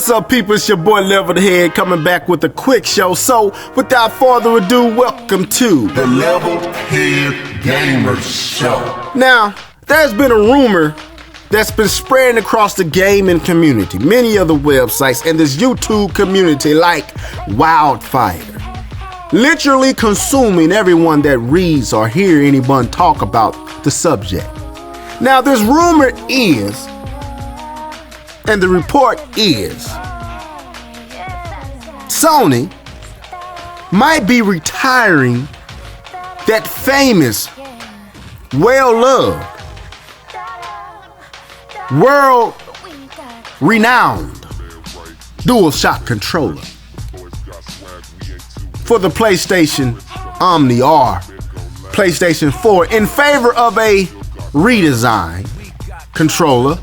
What's up, people? It's your boy Level the Head coming back with a quick show. So, without further ado, welcome to the Level Head Gamers Show. Now, there's been a rumor that's been spreading across the gaming community, many other websites, and this YouTube community like wildfire, literally consuming everyone that reads or hear anyone talk about the subject. Now, this rumor is, and the report is, Sony might be retiring that famous, well-loved, world-renowned DualShock controller for the PlayStation Omni or PlayStation 4 in favor of a redesigned controller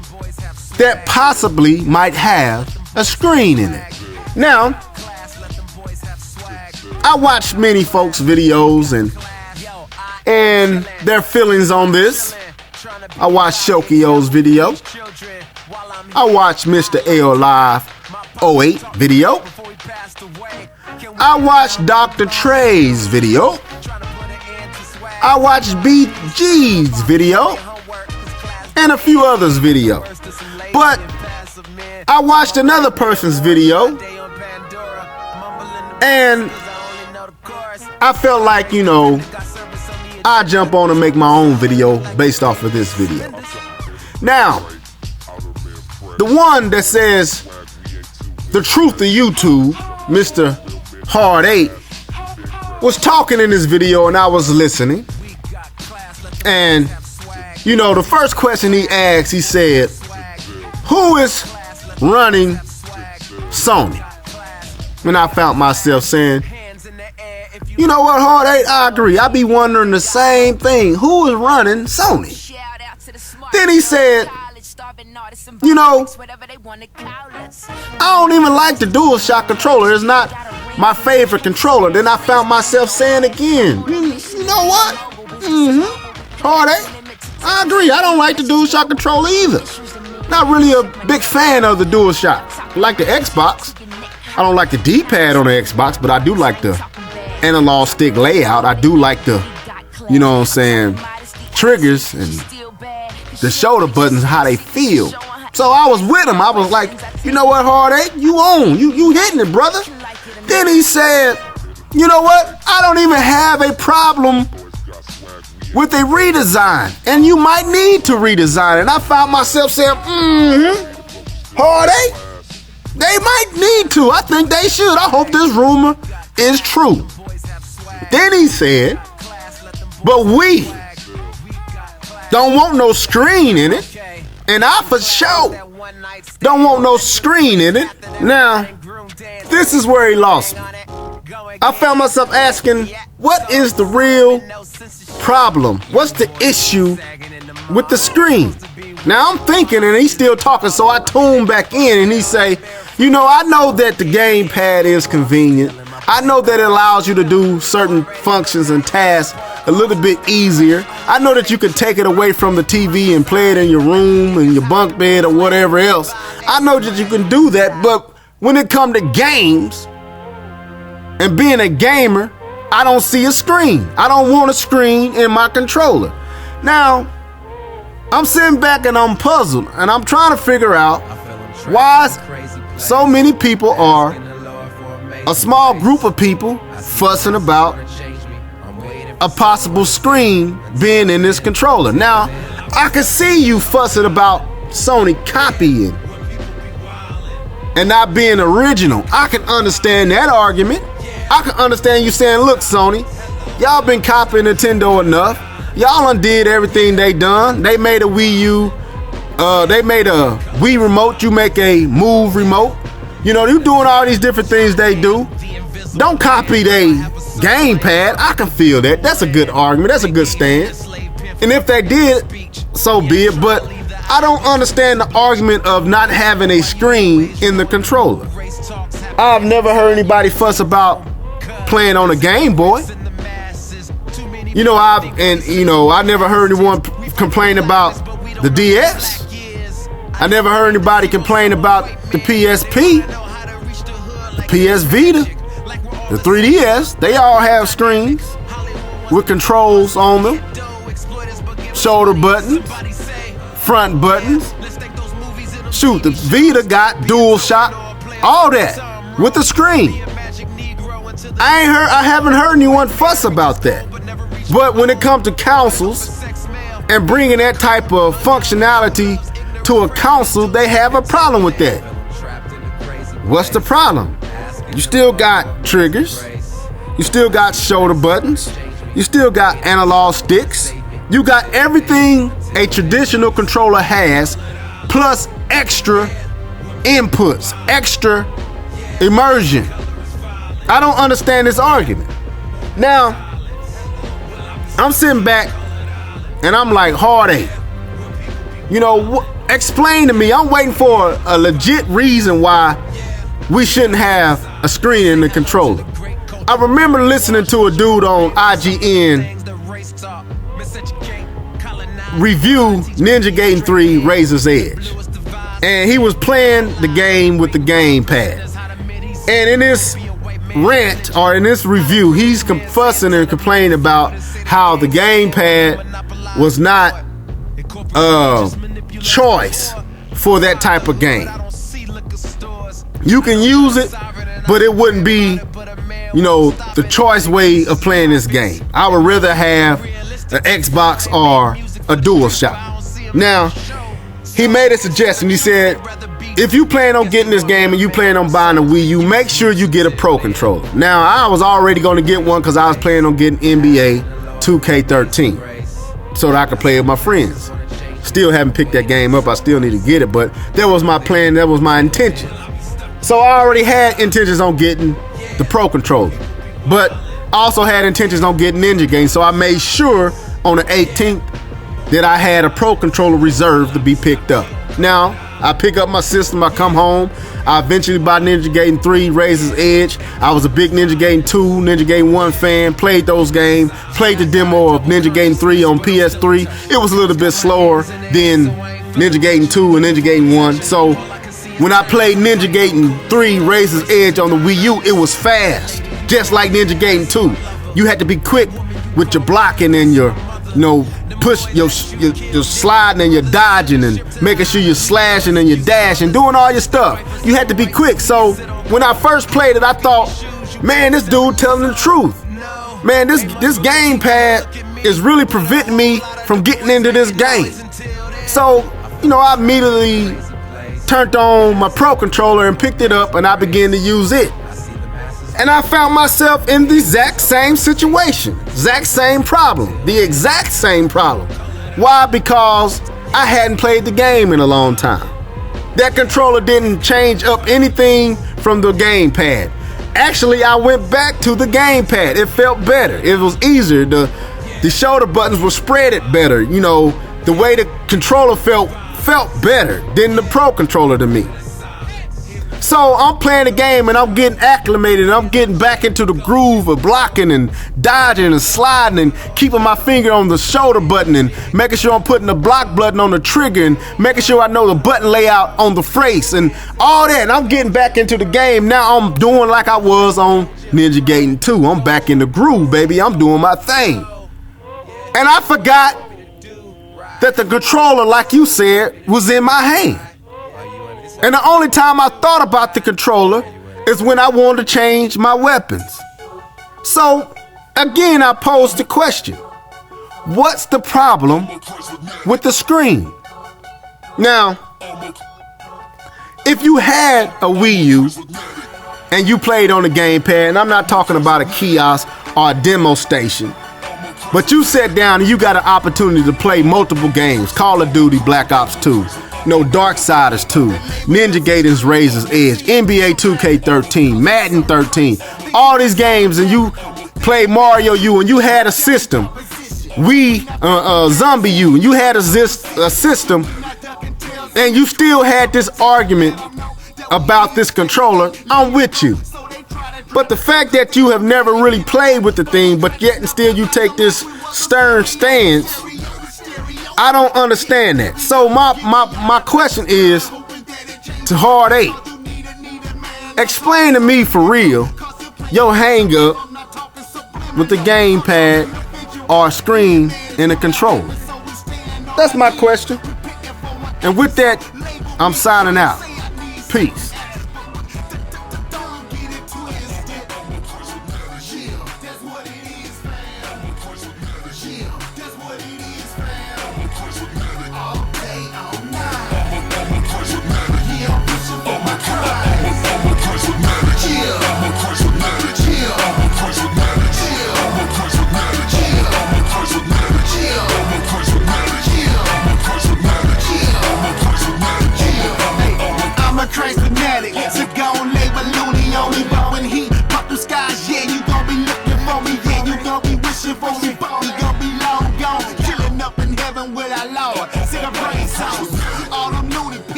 that possibly might have a screen in it. Now, I watched many folks' videos and their feelings on this. I watched Shokio's video. I watched Mr. L Live 08 video. I watched Dr. Trey's video. I watched BG's video and a few others' video. But I watched another person's video and I felt like, I jump on and make my own video based off of this video. Now, the one that says the truth of YouTube, Mr. Hard 8, was talking in this video and I was listening. And, the first question he asked, he said, who is running Sony? And I found myself saying, you know what, Hard 8, I agree. I be wondering the same thing. Who is running Sony? Then he said, I don't even like the DualShock controller. It's not my favorite controller. Then I found myself saying again, you know what? Hard 8, I agree. I don't like the DualShock controller either. Not really a big fan of the DualShock. I like the Xbox. I don't like the D-pad on the Xbox, but I do like the analog stick layout. I do like the, triggers and the shoulder buttons, how they feel. So I was with him. I was like, you know what, Hard 8? You on. You hitting it, brother. Then he said, you know what? I don't even have a problem with a redesign, and you might need to redesign. And I found myself saying, Hard 8, they might need to. I think they should. I hope this rumor is true. Then he said, but we don't want no screen in it, and I for sure don't want no screen in it. Now, this is where he lost me. I found myself asking, what is the real problem? What's the issue with the screen? Now I'm thinking, and he's still talking, so I tune back in and he say, I know that the Gamepad is convenient. I know that it allows you to do certain functions and tasks a little bit easier. I know that you can take it away from the TV and play it in your room and your bunk bed or whatever else. I know that you can do that, but when it comes to games and being a gamer, I don't see a screen. I don't want a screen in my controller. Now, I'm sitting back and I'm puzzled and I'm trying to figure out why so many people are, a small group of people, fussing about a possible screen being in this controller. Now, I can see you fussing about Sony copying and not being original. I can understand that argument. I can understand you saying, look, Sony, y'all been copying Nintendo enough. Y'all undid everything they done. They made a Wii U. They made a Wii remote. You make a Move remote. You doing all these different things they do. Don't copy they Gamepad. I can feel that. That's a good argument. That's a good stance. And if they did, so be it. But I don't understand the argument of not having a screen in the controller. I've never heard anybody fuss about playing on a Game Boy. I never heard anyone complain about the DS. I never heard anybody complain about the PSP, the PS Vita, the 3DS. They all have screens with controls on them, shoulder buttons, front buttons. Shoot, the Vita got dual shock, all that with the screen. I haven't heard anyone fuss about that. But when it comes to consoles and bringing that type of functionality to a console, they have a problem with that. What's the problem? You still got triggers. You still got shoulder buttons. You still got analog sticks. You got everything a traditional controller has, plus extra inputs, extra immersion. I don't understand this argument. Now, I'm sitting back and I'm like, heartache. You know, explain to me. I'm waiting for a legit reason why we shouldn't have a screen in the controller. I remember listening to a dude on IGN review Ninja Gaiden 3 Razor's Edge. And he was playing the game with the Gamepad. And in this rant, or in this review, he's fussing and complaining about how the Gamepad was not a choice for that type of game. You can use it, but it wouldn't be, you know, the choice way of playing this game. I would rather have an Xbox or a DualShock. Now, he made a suggestion. He said, if you plan on getting this game and you plan on buying a Wii U, make sure you get a Pro controller. Now, I was already going to get one because I was planning on getting NBA 2K13 so that I could play with my friends. Still haven't picked that game up. I still need to get it, but that was my plan. That was my intention. So I already had intentions on getting the Pro controller, but also had intentions on getting Ninja Gaiden. So I made sure on the 18th that I had a Pro controller reserved to be picked up. Now, I pick up my system, I come home, I eventually bought Ninja Gaiden 3, Razor's Edge. I was a big Ninja Gaiden 2, Ninja Gaiden 1 fan, played those games, played the demo of Ninja Gaiden 3 on PS3. It was a little bit slower than Ninja Gaiden 2 and Ninja Gaiden 1. So when I played Ninja Gaiden 3, Razor's Edge on the Wii U, it was fast, just like Ninja Gaiden 2. You had to be quick with your blocking and your, you know, push your sliding and your dodging and making sure you're slashing and you're dashing, doing all your stuff. You had to be quick. So when I first played it, I thought, man, this dude telling the truth. Man, this gamepad is really preventing me from getting into this game. So, you know, I immediately turned on my Pro controller and picked it up and I began to use it. And I found myself in the exact same situation, exact same problem, the exact same problem. Why? Because I hadn't played the game in a long time. That controller didn't change up anything from the gamepad. Actually, I went back to the gamepad. It felt better. It was easier. The shoulder buttons were spreaded better. You know, the way the controller felt better than the Pro controller to me. So I'm playing the game and I'm getting acclimated and I'm getting back into the groove of blocking and dodging and sliding and keeping my finger on the shoulder button and making sure I'm putting the block button on the trigger and making sure I know the button layout on the face and all that. And I'm getting back into the game. Now I'm doing like I was on Ninja Gaiden 2. I'm back in the groove, baby. I'm doing my thing. And I forgot that the controller, like you said, was in my hand. And the only time I thought about the controller is when I wanted to change my weapons. So, again, I posed the question, what's the problem with the screen? Now, if you had a Wii U and you played on the gamepad, and I'm not talking about a kiosk or a demo station, but you sat down and you got an opportunity to play multiple games, Call of Duty, Black Ops 2, no, Darksiders 2, Ninja Gaiden's Razor's Edge, NBA 2K13, Madden 13, all these games, and you played Mario U, and you had a system, Zombie U, and you had a system, and you still had this argument about this controller. I'm with you. But the fact that you have never really played with the thing, but yet and still you take this stern stance I don't understand that. So my question is to Hard 8. Explain to me for real your hang up with the gamepad or screen and the controller. That's my question. And with that, I'm signing out. Peace.